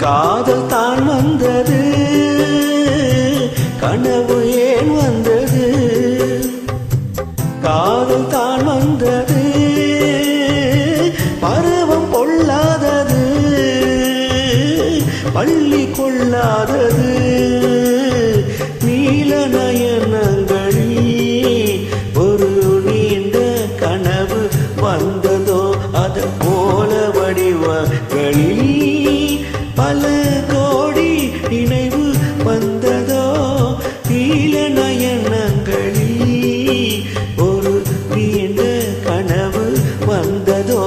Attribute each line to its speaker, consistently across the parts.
Speaker 1: காதல் தான் வந்தது, கனவு ஏன் வந்தது? காதல் தான் வந்தது, பருவம் கொள்ளாதது, பள்ளி கொள்ளாதது. நீல நயனங்களில் ஒரு நீண்ட கனவு வந்ததோ, அது போல வடிவங்களில் பல கோடி நினைவு வந்ததோ. நீல நயனங்களில் ஒரு நீண்ட கனவு வந்ததோ.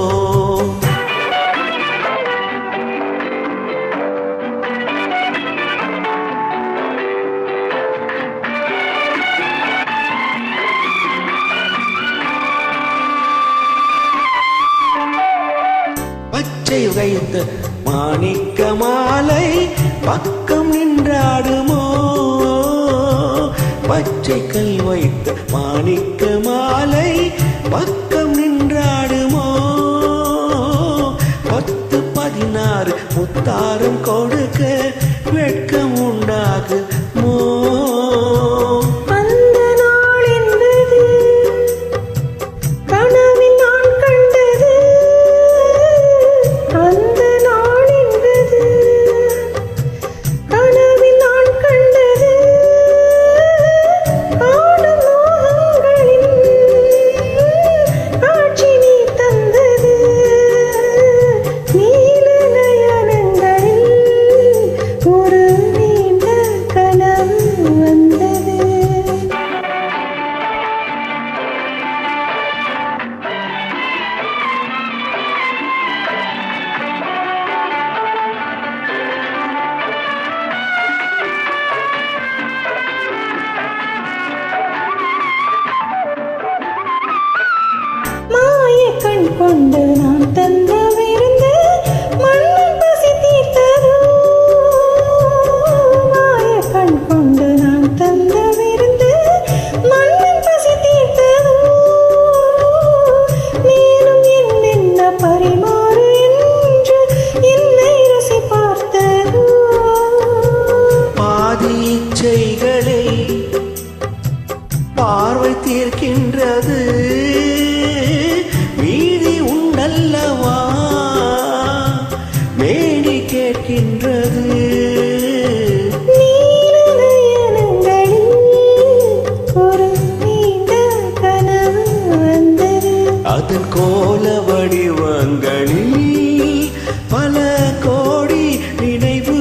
Speaker 1: பச்சை வைத்த மாணிக்க மாலை பக்கம் நின்றாடுமோ, பச்சை கல் வைத்த மாணிக்க மாலை பக்கம் நின்றாடுமோ. 10-16 முத்தாரம் கொடுக்க வெட்கம் உண்டாகுமோ.
Speaker 2: கண் கொண்டு நான் தந்த விருந்து மண்ணின் பசி தீர்த்ததோ. மாய கண் கொண்டு நான் தந்த விருந்து மண்ணின் பசி தீர்த்ததோ. மேலும் என்னென்ன பரிமாறு என்று என்னை ருசி பார்த்ததோ.
Speaker 1: பாதி இச்சைகளை பார்வை தீர்க்கின்றது, மீதி உண்டல்லவா மேனி கேட்கின்றது.
Speaker 2: நீல நயனங்களில் ஒரு நீண்ட கனவு வந்தது,
Speaker 1: அதன் கோல வடிவங்களில் பல கோடி நினைவு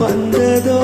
Speaker 1: வந்ததோ.